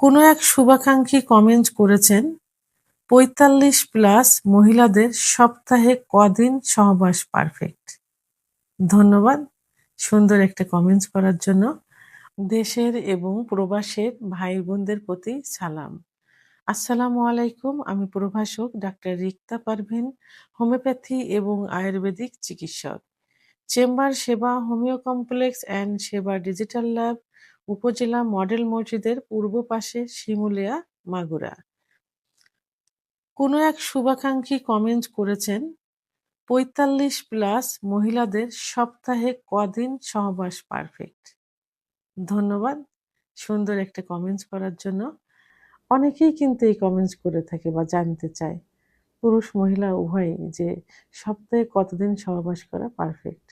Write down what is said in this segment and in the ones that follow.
কোনো এক শুভাকাঙ্ক্ষী কমেন্ট করেছেন, ৪৫+ মহিলাদের সপ্তাহে কদিন সহবাস পারফেক্ট। ধন্যবাদ সুন্দর একটা কমেন্টস করার জন্য। দেশের এবং প্রবাসের ভাই বোনদের প্রতি সালাম। আসসালামু আলাইকুম। আমি প্রভাষক ডাক্তার রিক্তা পারভীন, হোমিওপ্যাথি এবং আয়ুর্বেদিক চিকিৎসক। চেম্বার সেবা হোমিও কমপ্লেক্স অ্যান্ড সেবা ডিজিটাল ল্যাব, উপজেলা মডেল মসজিদের পূর্ব পাশে, শিমুলিয়া, মাগুরা। কোনো এক শুভাকাঙ্ক্ষী কমেন্ট করেছেন, ৪৫+ মহিলাদের সপ্তাহে কদিন সহবাস পারফেক্ট। ধন্যবাদ সুন্দর একটা কমেন্টস করার জন্য। অনেকেই কিন্তু এই কমেন্টস করে থাকে বা জানতে চায়, পুরুষ মহিলা উভয়ই, যে সপ্তাহে কতদিন সহবাস করা পারফেক্ট।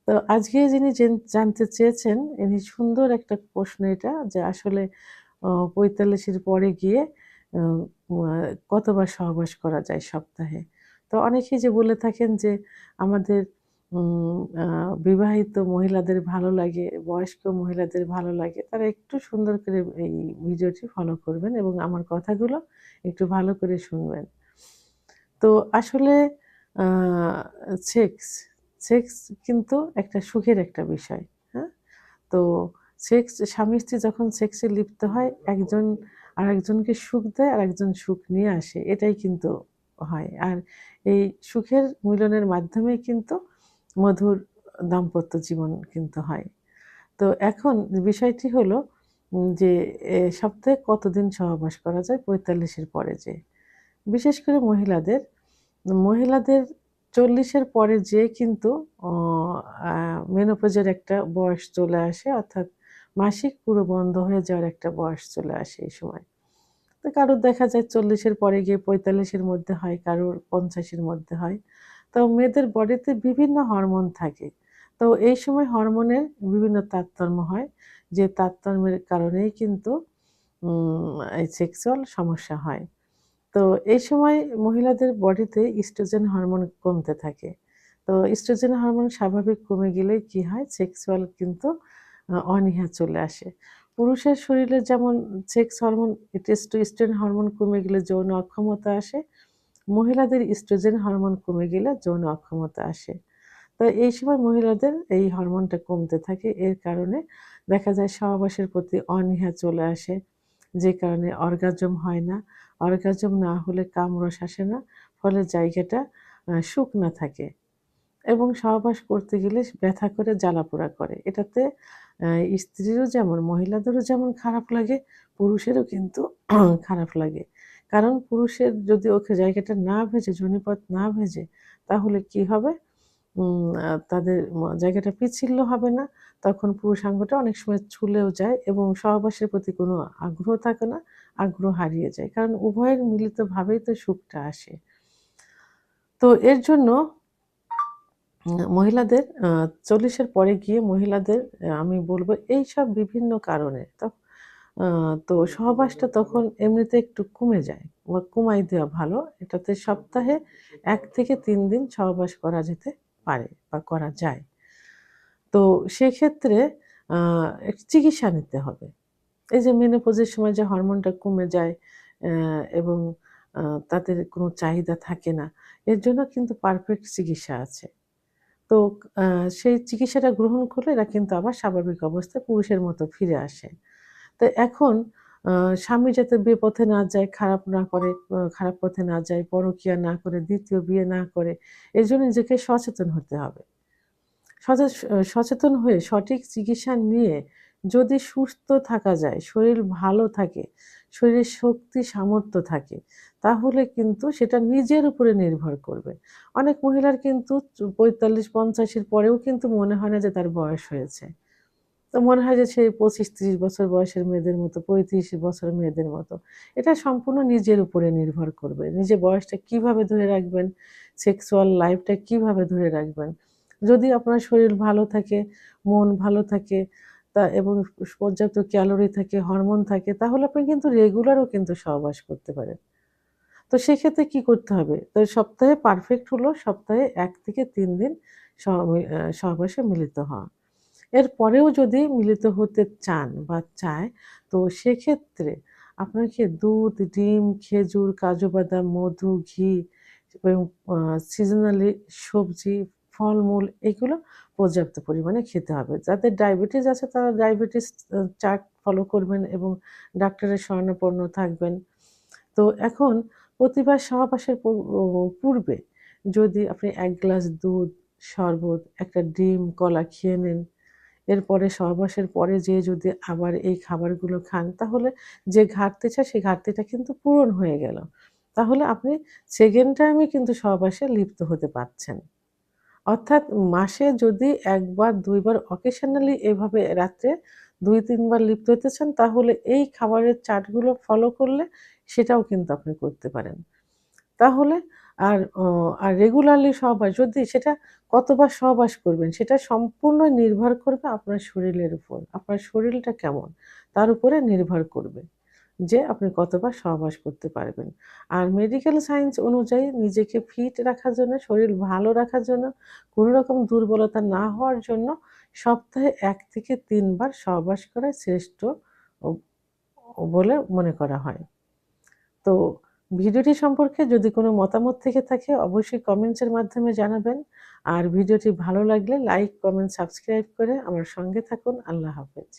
তো আজকে যিনি জানতে চেয়েছেন, ইনি সুন্দর একটা প্রশ্ন এটা, যে আসলে ৪৫ এর পরে গিয়ে আ আ কতবার সহবাস করা যায় সপ্তাহে? তো অনেকেই যে বলে থাকেন যে আমাদের উম আ বিবাহিত মহিলাদের ভালো লাগে, বয়স্ক মহিলাদের ভালো লাগে। তারা একটু সুন্দর করে এই ভিডিওটি ফলো করবেন এবং আমার কথাগুলো একটু ভালো করে শুনবেন। তো আসলে আ সেক্স, সেক্স কিন্তু একটা সুখের একটা বিষয়। হ্যাঁ? তো সেক্স স্বামী-স্ত্রী যখন সেক্সে লিপ্ত হয়, একজন আরেকজনকে সুখ দেয়, আরেকজন সুখ নিয়ে আসে। এটাই কিন্তু হয়। আর এই সুখের মিলনের মাধ্যমেই কিন্তু মধুর দাম্পত্য জীবন কিন্তু হয়। তো এখন বিষয়টি হলো যে সপ্তাহে কতদিন সহবাস করা যায় ৪৫ এর পরে যেয়ে। বিশেষ করে মহিলাদের ৪০ এর পরে যেয়ে কিন্তু অ আ মেনোপজের একটা বয়স চলে আসে, অর্থাৎ মাসিক পুরো বন্ধ হয়ে যাওয়ার একটা বয়স চলে আসে এই সময়। তো কারোর দেখা যায় ৪০ এর পরে গিয়ে ৪৫ এর মধ্যে হয়, কারোর ৫০ এর মধ্যে হয়। তো মেয়েদের বডিতে বিভিন্ন হরমোন থাকে। তো এই সময় হরমোনের বিভিন্ন তারতম্য হয়। যে তারতম্যের কারণেই কিন্তু এই সেক্সুয়াল সমস্যা হয়। তো এই সময় মহিলাদের বডিতে ইস্ট্রোজেন হরমোন কমতে থাকে। তো ইস্ট্রোজেন হরমোন স্বাভাবিক কমে গেলে কি হয়? সেক্সুয়াল কিন্তু অনীহা চলে আসে। পুরুষের শরীরে যেমন সেক্স হরমোন টেস্টোস্টেরন হরমোন কমে গেলে যৌন অক্ষমতা আসে, মহিলাদের ইস্ট্রোজেন হরমোন কমে গেলে যৌন অক্ষমতা আসে। তো এই সময় মহিলাদের এই হরমোনটা কমতে থাকে। এর কারণে দেখা যায় সহবাসের প্রতি অনীহা চলে আসে। যে কারণে অর্গাজম হয় না। অর্গাজম না হলে কামরস আসে না। ফলে জায়গাটা শুকনা থাকে এবং সহবাস করতে গেলে ব্যথা করে, জ্বালাপোড়া করে। এটাতে স্ত্রীরও যেমন, মহিলাদেরও যেমন খারাপ লাগে, পুরুষেরও কিন্তু খারাপ লাগে। কারণ পুরুষের যদি ওকে জায়গাটা না ভেজে, যোনিপথ না ভেজে, তাহলে কি হবে? তাদের জায়গাটা পিচ্ছিল হবে না। তখন পুরুষাঙ্গটা অনেক সময় ছুলেও যায় এবং সহবাসের প্রতি কোনো আগ্রহ থাকে না, আগ্রহ হারিয়ে যায়। কারণ উভয়ের মিলিতভাবেই তো সুখটা আসে। তো এর জন্য মহিলাদের ৪০ এর পরে গিয়ে মহিলাদের আমি বলব এইসব বিভিন্ন কারণে আ তো সহবাসটা তখন এমনিতে একটু কমে যায় বা কমায় দেওয়া ভালো। এটাতে সপ্তাহে ১ থেকে ৩ দিন সহবাস করা যেতে পারে বা করা যায়। তো সেক্ষেত্রে আ চিকিৎসা নিতে হবে। এই যে মেনোপজের সময় যে হরমোনটা কমে যায় এবং আ তাদের কোনো চাহিদা থাকে না। এর জন্য কিন্তু পারফেক্ট চিকিৎসা আছে। তো আ সেই চিকিৎসাটা গ্রহণ করলে এরা কিন্তু আবার স্বাভাবিক অবস্থায় পুরুষের মতো ফিরে আসে। তো এখন আ স্বামী যাতে বিপথে না যায়, খারাপ না করে, খারাপ পথে না যায়, পরকীয়া না করে, ২য় বিয়ে না করে, এজন্য নিজেকে সচেতন হতে হবে। সচেতন হয়ে সঠিক চিকিৎসা নিয়ে যদি সুস্থ থাকা যায়, শরীর ভালো থাকে, শরীরে শক্তি সামর্থ্য থাকে, তাহলে কিন্তু সেটা নিজের উপরে নির্ভর করবে। অনেক মহিলার কিন্তু ৪৫-৫০ এর পরেও কিন্তু মনে হয় না যে তার বয়স হয়েছে। তো মনে হয় যে সেই ২৫-৩০ বছর বয়সের মেয়েদের মতো, ৩৫ বছরের মেয়েদের মতো। এটা সম্পূর্ণ নিজের উপরে নির্ভর করবে। নিজের বয়সটা কিভাবে ধরে রাখবেন, সেক্সুয়াল লাইফটা কিভাবে ধরে রাখবেন। যদি আপনার শরীর ভালো থাকে, মন ভালো থাকে এবং পর্যাপ্ত ক্যালোরি থাকে, হরমোন থাকে, তাহলে আপনি কিন্তু রেগুলারও কিন্তু সহবাস করতে পারেন। তো সেক্ষেত্রে কি করতে হবে? তো সপ্তাহে পারফেক্ট হলো সপ্তাহে ১ থেকে ৩ দিন সহবাসে মিলিত হওয়া। এরপরেও যদি মিলিত হতে চান বা চায়, তো সেক্ষেত্রে আপনাকে দুধ, ডিম, খেজুর, কাজু বাদাম, মধু, ঘি এবং সিজনালি সবজি, ফলমূল এগুলো পর্যাপ্ত পরিমাণে খেতে হবে। যাদের ডায়াবেটিস আছে তারা ডায়াবেটিস চার্ট ফলো করবেন এবং ডাক্তারের শরণাপন্ন থাকবেন। তো এখন প্রতিবার সহবাসের পূর্বে যদি আপনি ১ গ্লাস দুধ, শরবত, একটা ডিম, কলা খেয়ে নেন, এরপরে সহবাসের পরে যেয়ে যদি আবার এই খাবারগুলো খান, তাহলে যে ঘাটতিটা সেই ঘাটতিটা কিন্তু পূরণ হয়ে গেল। তাহলে আপনি 2nd টাইমে কিন্তু সহবাসে লিপ্ত হতে পারছেন। অর্থাৎ মাসে যদি ১ বার ২ বার অকেশনালি এভাবে রাত্রে ২-৩ বার লিপ্ত হতে চান, তাহলে এই খাবারের চার্টগুলো ফলো করলে সেটাও কিন্তু আপনি করতে পারেন। তাহলে আর আর রেগুলারলি সহবাস যদি সেটা কতবার সহবাস করবেন সেটা সম্পূর্ণ নির্ভর করবে আপনার শরীরের উপর। আপনার শরীরটা কেমন তার উপরে নির্ভর করবে যে আপনি কতবার সহবাস করতে পারবেন। আর মেডিকেল সায়েন্স অনুযায়ী নিজেকে ফিট রাখার জন্য, শরীর ভালো রাখার জন্য, কোনো রকম দুর্বলতা না হওয়ার জন্য সপ্তাহে ১ থেকে ৩ বার সহবাস করাই শ্রেষ্ঠ ও বলে মনে করা হয়। তো ভিডিওটি সম্পর্কে যদি কোনো মতামত থেকে থাকে অবশ্যই কমেন্টসের মাধ্যমে জানাবেন। আর ভিডিওটি ভালো লাগলে লাইক, কমেন্ট, সাবস্ক্রাইব করে আমার সঙ্গে থাকুন। আল্লাহ হাফেজ।